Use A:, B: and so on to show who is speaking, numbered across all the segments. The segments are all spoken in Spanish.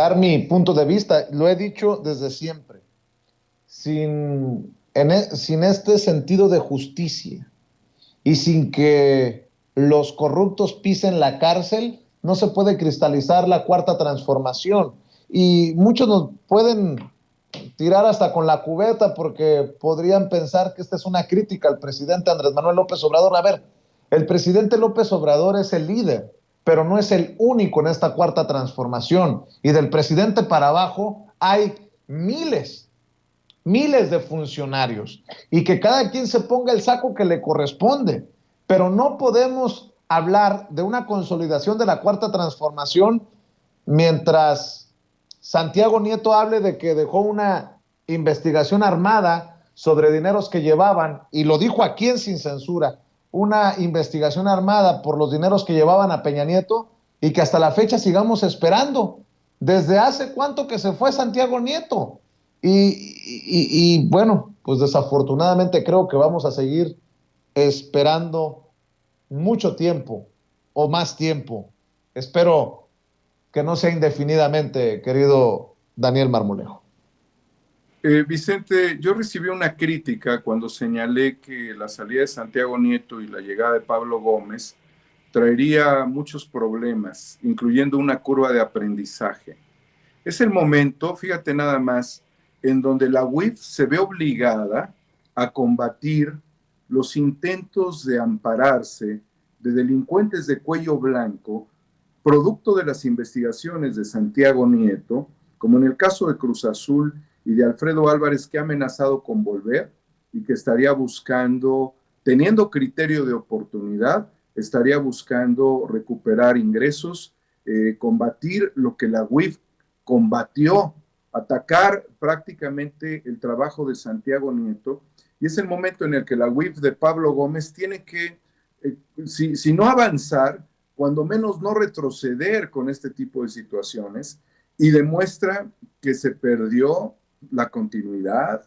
A: dar mi punto de vista. Lo he dicho desde siempre. Sin este sentido de justicia y sin que los corruptos pisen la cárcel, no se puede cristalizar la cuarta transformación. Y muchos nos pueden tirar hasta con la cubeta porque podrían pensar que esta es una crítica al presidente Andrés Manuel López Obrador. A ver, el presidente López Obrador es el líder, pero no es el único en esta cuarta transformación. Y del presidente para abajo hay miles de funcionarios y que cada quien se ponga el saco que le corresponde. Pero no podemos hablar de una consolidación de la cuarta transformación mientras Santiago Nieto hable de que dejó una investigación armada sobre dineros que llevaban, y lo dijo aquí en Sin Censura, una investigación armada por los dineros que llevaban a Peña Nieto, y que hasta la fecha sigamos esperando. ¿Desde hace cuánto que se fue Santiago Nieto? Y bueno, pues desafortunadamente creo que vamos a seguir esperando mucho tiempo o más tiempo. Espero que no sea indefinidamente, querido Daniel Marmolejo.
B: Vicente, yo recibí una crítica cuando señalé que la salida de Santiago Nieto y la llegada de Pablo Gómez traería muchos problemas, incluyendo una curva de aprendizaje. Es el momento, fíjate nada más, en donde la UIF se ve obligada a combatir los intentos de ampararse de delincuentes de cuello blanco, producto de las investigaciones de Santiago Nieto, como en el caso de Cruz Azul y de Alfredo Álvarez, que ha amenazado con volver y que estaría buscando, teniendo criterio de oportunidad, estaría buscando recuperar ingresos, combatir lo que la UIF combatió, atacar prácticamente el trabajo de Santiago Nieto, y es el momento en el que la UIF de Pablo Gómez tiene que, si no avanzar, cuando menos no retroceder con este tipo de situaciones, y demuestra que se perdió la continuidad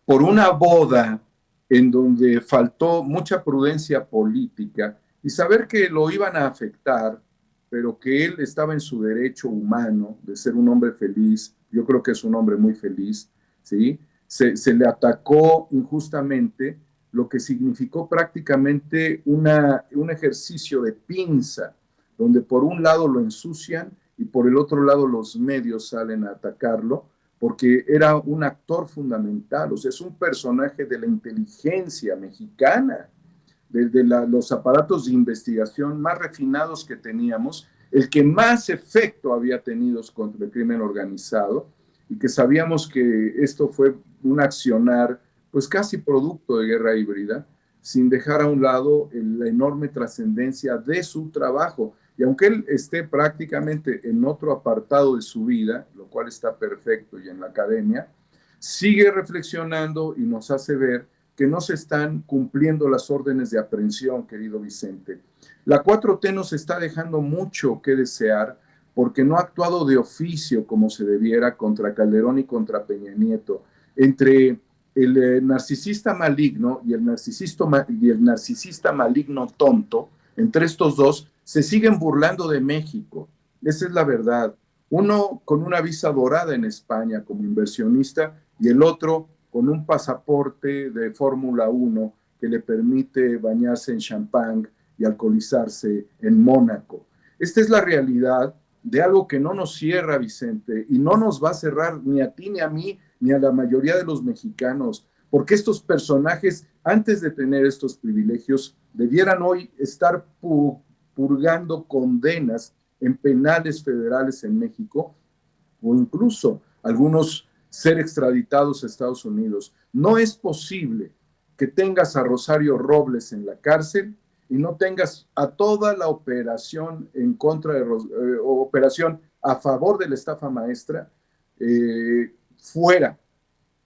B: por una boda en donde faltó mucha prudencia política y saber que lo iban a afectar, pero que él estaba en su derecho humano de ser un hombre feliz. Yo creo que es un hombre muy feliz, ¿sí? Se le atacó injustamente, lo que significó prácticamente un ejercicio de pinza, donde por un lado lo ensucian y por el otro lado los medios salen a atacarlo, porque era un actor fundamental, o sea, es un personaje de la inteligencia mexicana, los aparatos de investigación más refinados que teníamos, el que más efecto había tenido contra el crimen organizado, y que sabíamos que esto fue un accionar, pues casi producto de guerra híbrida, sin dejar a un lado la enorme trascendencia de su trabajo. Y aunque él esté prácticamente en otro apartado de su vida, lo cual está perfecto, y en la academia, sigue reflexionando y nos hace ver que no se están cumpliendo las órdenes de aprehensión, querido Vicente. La 4T nos está dejando mucho que desear porque no ha actuado de oficio como se debiera contra Calderón y contra Peña Nieto. Entre el narcisista maligno y el narcisista maligno tonto, entre estos dos, se siguen burlando de México. Esa es la verdad. Uno con una visa dorada en España como inversionista y el otro con un pasaporte de Fórmula 1 que le permite bañarse en champán y alcoholizarse en Mónaco. Esta es la realidad de algo que no nos cierra, Vicente, y no nos va a cerrar ni a ti, ni a mí, ni a la mayoría de los mexicanos, porque estos personajes, antes de tener estos privilegios, debieran hoy estar purgando condenas en penales federales en México, o incluso algunos ser extraditados a Estados Unidos. No es posible que tengas a Rosario Robles en la cárcel y no tengas a toda la operación en contra de operación a favor de la estafa maestra fuera,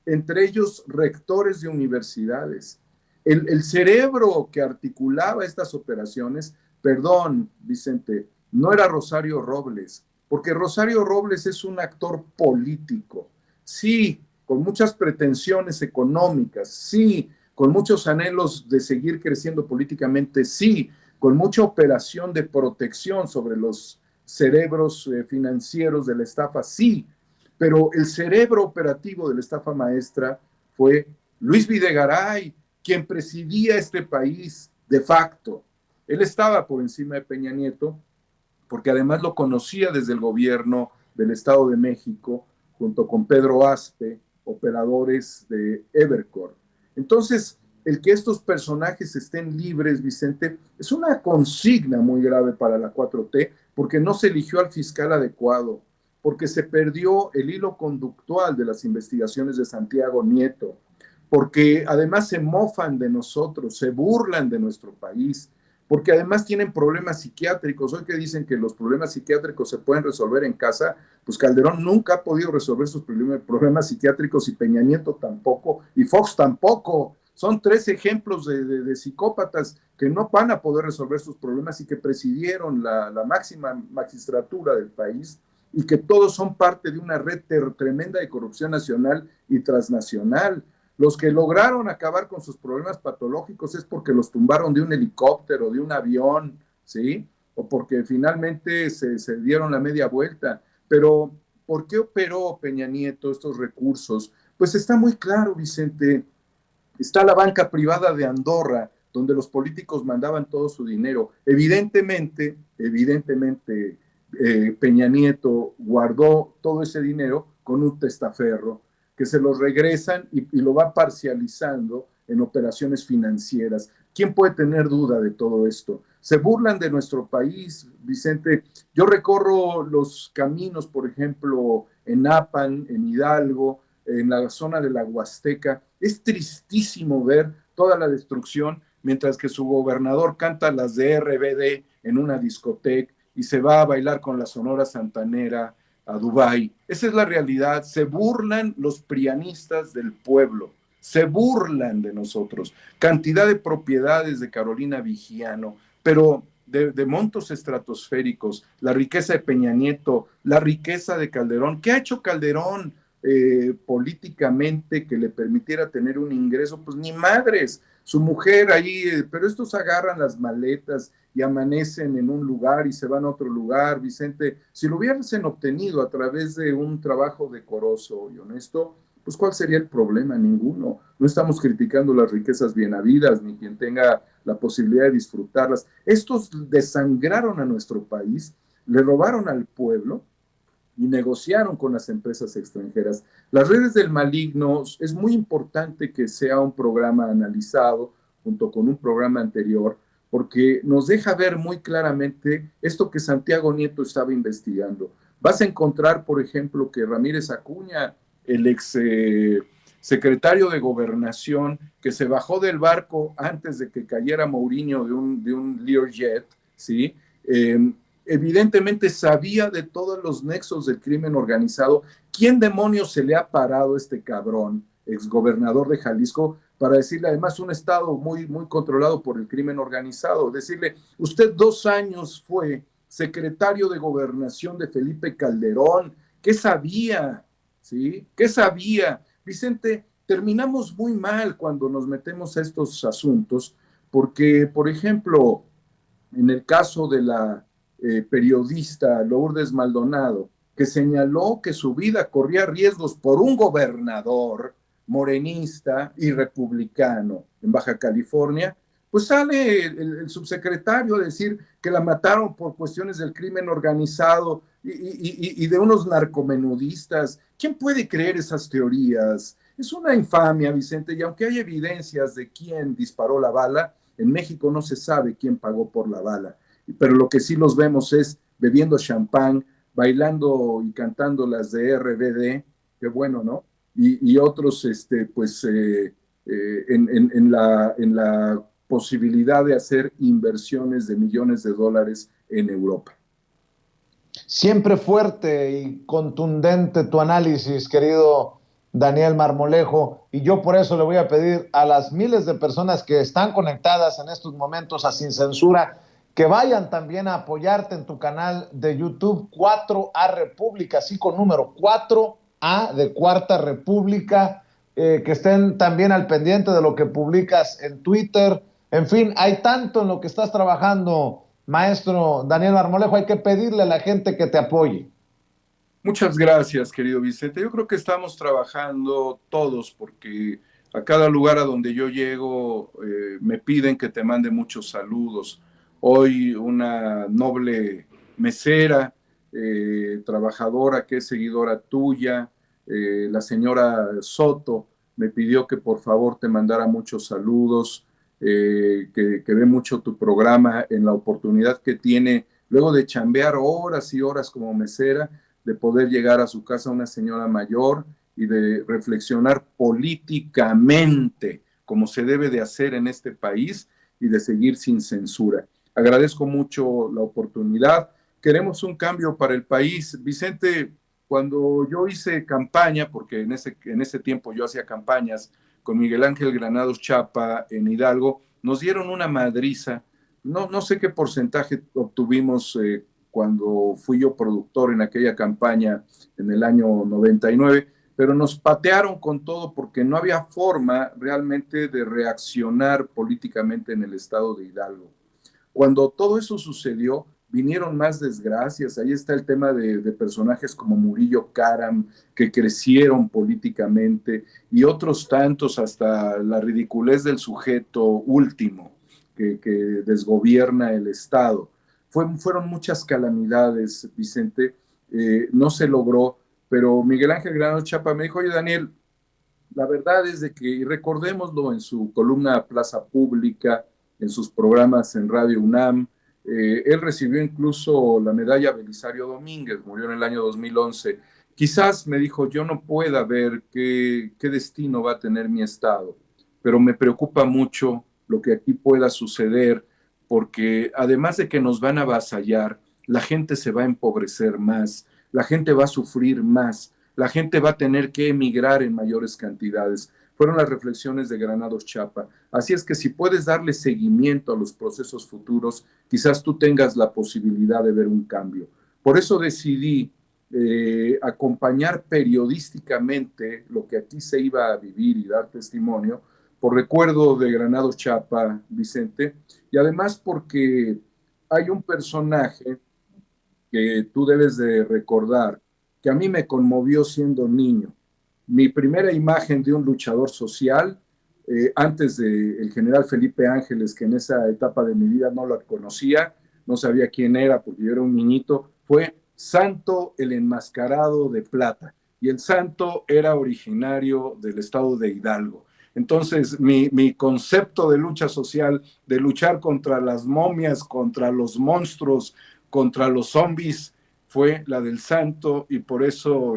B: entre ellos rectores de universidades. El cerebro que articulaba estas operaciones, perdón, Vicente, no era Rosario Robles, porque Rosario Robles es un actor político, sí, con muchas pretensiones económicas, sí, con muchos anhelos de seguir creciendo políticamente, sí, con mucha operación de protección sobre los cerebros financieros de la estafa, sí, pero el cerebro operativo de la estafa maestra fue Luis Videgaray, quien presidía este país de facto. Él estaba por encima de Peña Nieto, porque además lo conocía desde el gobierno del Estado de México, junto con Pedro Aspe, operadores de Evercore. Entonces, el que estos personajes estén libres, Vicente, es una consigna muy grave para la 4T, porque no se eligió al fiscal adecuado, porque se perdió el hilo conductual de las investigaciones de Santiago Nieto, porque además se mofan de nosotros, se burlan de nuestro país, porque además tienen problemas psiquiátricos. Hoy que dicen que los problemas psiquiátricos se pueden resolver en casa, pues Calderón nunca ha podido resolver sus problemas psiquiátricos y Peña Nieto tampoco, y Fox tampoco. Son tres ejemplos de psicópatas que no van a poder resolver sus problemas y que presidieron la máxima magistratura del país y que todos son parte de una red tremenda de corrupción nacional y transnacional. Los que lograron acabar con sus problemas patológicos es porque los tumbaron de un helicóptero, de un avión, ¿sí? O porque finalmente se dieron la media vuelta. Pero, ¿por qué operó Peña Nieto estos recursos? Pues está muy claro, Vicente. Está la banca privada de Andorra, donde los políticos mandaban todo su dinero. Evidentemente, Peña Nieto guardó todo ese dinero con un testaferro que se los regresan y lo va parcializando en operaciones financieras. ¿Quién puede tener duda de todo esto? Se burlan de nuestro país, Vicente. Yo recorro los caminos, por ejemplo, en Apan, en Hidalgo, en la zona de la Huasteca. Es tristísimo ver toda la destrucción mientras que su gobernador canta las de RBD en una discoteca y se va a bailar con la Sonora Santanera a Dubái. Esa es la realidad. Se burlan los prianistas del pueblo. Se burlan de nosotros. Cantidad de propiedades de Carolina Vigiano, pero de montos estratosféricos, la riqueza de Peña Nieto, la riqueza de Calderón. ¿Qué ha hecho Calderón políticamente que le permitiera tener un ingreso? Pues ni madres. Su mujer ahí, pero estos agarran las maletas y amanecen en un lugar y se van a otro lugar, Vicente. Si lo hubiesen obtenido a través de un trabajo decoroso y honesto, pues ¿cuál sería el problema? Ninguno. No estamos criticando las riquezas bien habidas, ni quien tenga la posibilidad de disfrutarlas. Estos desangraron a nuestro país, le robaron al pueblo y negociaron con las empresas extranjeras. Las redes del maligno es muy importante que sea un programa analizado junto con un programa anterior, porque nos deja ver muy claramente esto que Santiago Nieto estaba investigando. Vas a encontrar, por ejemplo, que Ramírez Acuña, el ex secretario de Gobernación, que se bajó del barco antes de que cayera Mourinho de un Learjet, ¿sí? Evidentemente sabía de todos los nexos del crimen organizado. ¿Quién demonios se le ha parado a este cabrón, exgobernador de Jalisco, para decirle, además, un estado muy, muy controlado por el crimen organizado? Decirle, usted 2 años fue secretario de Gobernación de Felipe Calderón. ¿Qué sabía? ¿Sí? ¿Qué sabía? Vicente, terminamos muy mal cuando nos metemos a estos asuntos, porque, por ejemplo, en el caso de la periodista Lourdes Maldonado, que señaló que su vida corría riesgos por un gobernador morenista y republicano en Baja California, pues sale el subsecretario a decir que la mataron por cuestiones del crimen organizado y de unos narcomenudistas. ¿Quién puede creer esas teorías? Es una infamia, Vicente, y aunque hay evidencias de quién disparó la bala, en México no se sabe quién pagó por la bala, pero lo que sí los vemos es bebiendo champán, bailando y cantando las de RBD, qué bueno, ¿no? Y otros, pues, en la posibilidad de hacer inversiones de millones de dólares en Europa.
A: Siempre fuerte y contundente tu análisis, querido Daniel Marmolejo, y yo por eso le voy a pedir a las miles de personas que están conectadas en estos momentos a Sin Censura que vayan también a apoyarte en tu canal de YouTube 4A República, así con número 4A de Cuarta República, que estén también al pendiente de lo que publicas en Twitter. En fin, hay tanto en lo que estás trabajando, Maestro Daniel Marmolejo, hay que pedirle a la gente que te apoye.
B: Muchas gracias, querido Vicente. Yo creo que estamos trabajando todos porque a cada lugar a donde yo llego me piden que te mande muchos saludos. Hoy una noble mesera, trabajadora que es seguidora tuya, la señora Soto, me pidió que por favor te mandara muchos saludos, que ve mucho tu programa en la oportunidad que tiene luego de chambear horas y horas como mesera de poder llegar a su casa una señora mayor y de reflexionar políticamente como se debe de hacer en este país y de seguir sin censura. Agradezco mucho la oportunidad. Queremos un cambio para el país. Vicente, cuando yo hice campaña, porque en ese tiempo yo hacía campañas con Miguel Ángel Granados Chapa en Hidalgo, nos dieron una madriza. No sé qué porcentaje obtuvimos cuando fui yo productor en aquella campaña en el año 99, pero nos patearon con todo porque no había forma realmente de reaccionar políticamente en el estado de Hidalgo. Cuando todo eso sucedió, vinieron más desgracias. Ahí está el tema de personajes como Murillo Karam, que crecieron políticamente, y otros tantos, hasta la ridiculez del sujeto último que desgobierna el Estado. Fueron muchas calamidades, Vicente. No se logró, pero Miguel Ángel Grano Chapa me dijo, oye Daniel, la verdad es de que, y recordémoslo en su columna Plaza Pública, en sus programas en Radio UNAM, él recibió incluso la medalla Belisario Domínguez, murió en el año 2011. Quizás me dijo, yo no pueda ver qué destino va a tener mi estado, pero me preocupa mucho lo que aquí pueda suceder, porque además de que nos van a avasallar, la gente se va a empobrecer más, la gente va a sufrir más, la gente va a tener que emigrar en mayores cantidades. Fueron las reflexiones de Granados Chapa. Así es que si puedes darle seguimiento a los procesos futuros, quizás tú tengas la posibilidad de ver un cambio. Por eso decidí acompañar periodísticamente lo que aquí se iba a vivir y dar testimonio, por recuerdo de Granados Chapa, Vicente, y además porque hay un personaje que tú debes de recordar, que a mí me conmovió siendo niño. Mi primera imagen de un luchador social, antes del general Felipe Ángeles, que en esa etapa de mi vida no lo conocía, no sabía quién era porque yo era un niñito, fue Santo el Enmascarado de Plata. Y el Santo era originario del estado de Hidalgo. Entonces, mi concepto de lucha social, de luchar contra las momias, contra los monstruos, contra los zombies, fue la del Santo, y por eso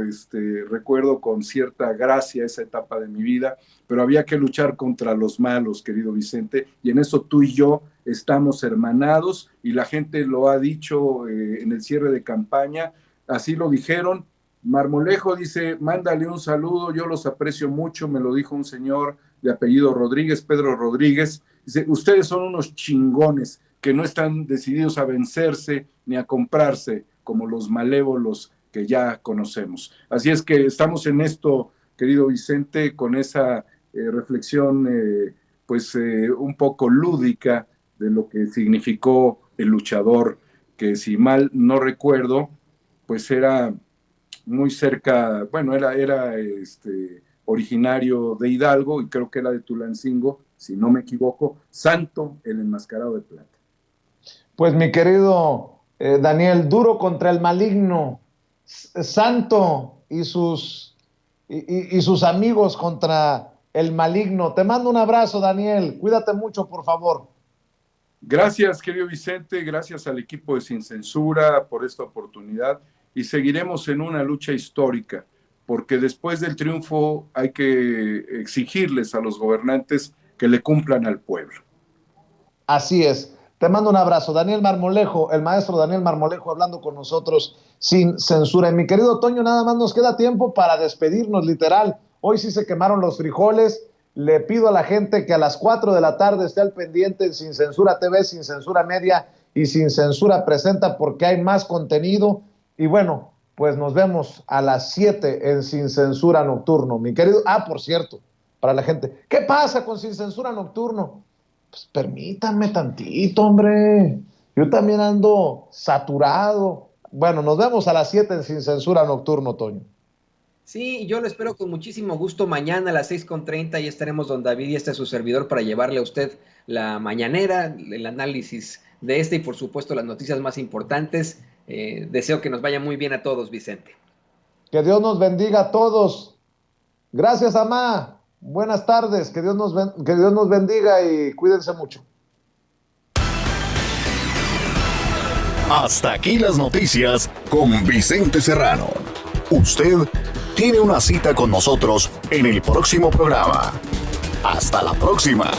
B: recuerdo con cierta gracia esa etapa de mi vida, pero había que luchar contra los malos, querido Vicente, y en eso tú y yo estamos hermanados, y la gente lo ha dicho en el cierre de campaña, así lo dijeron. Marmolejo dice, mándale un saludo, yo los aprecio mucho, me lo dijo un señor de apellido Rodríguez, Pedro Rodríguez, dice, ustedes son unos chingones que no están decididos a vencerse ni a comprarse como los malévolos que ya conocemos. Así es que estamos en esto, querido Vicente, con esa reflexión un poco lúdica de lo que significó el luchador, que si mal no recuerdo, pues era muy cerca, bueno, era originario de Hidalgo y creo que era de Tulancingo, si no me equivoco, Santo el Enmascarado de Plata.
A: Pues mi querido Daniel, duro contra el maligno, santo y sus amigos contra el maligno. Te mando un abrazo, Daniel. Cuídate mucho, por favor.
B: Gracias, querido Vicente, gracias al equipo de Sin Censura por esta oportunidad y seguiremos en una lucha histórica, porque después del triunfo hay que exigirles a los gobernantes que le cumplan al pueblo.
A: Así es. Te mando un abrazo. Daniel Marmolejo, el maestro Daniel Marmolejo, hablando con nosotros sin censura. Y mi querido Toño, nada más nos queda tiempo para despedirnos, literal. Hoy sí se quemaron los frijoles. Le pido a la gente que a las 4 de la tarde esté al pendiente en Sin Censura TV, Sin Censura Media y Sin Censura Presenta, porque hay más contenido. Y bueno, pues nos vemos a las 7 en Sin Censura Nocturno. Mi querido, por cierto, para la gente, ¿qué pasa con Sin Censura Nocturno? Pues permítanme tantito, hombre. Yo también ando saturado. Bueno, nos vemos a las 7 en Sin Censura Nocturno, Toño.
C: Sí, yo lo espero con muchísimo gusto. Mañana a las 6:30 ya estaremos don David y su servidor para llevarle a usted la mañanera, el análisis de y por supuesto las noticias más importantes. Deseo que nos vaya muy bien a todos, Vicente.
A: Que Dios nos bendiga a todos. Gracias, Amá. Buenas tardes. Que Dios nos bendiga y cuídense mucho.
D: Hasta aquí las noticias con Vicente Serrano. Usted tiene una cita con nosotros en el próximo programa. Hasta la próxima.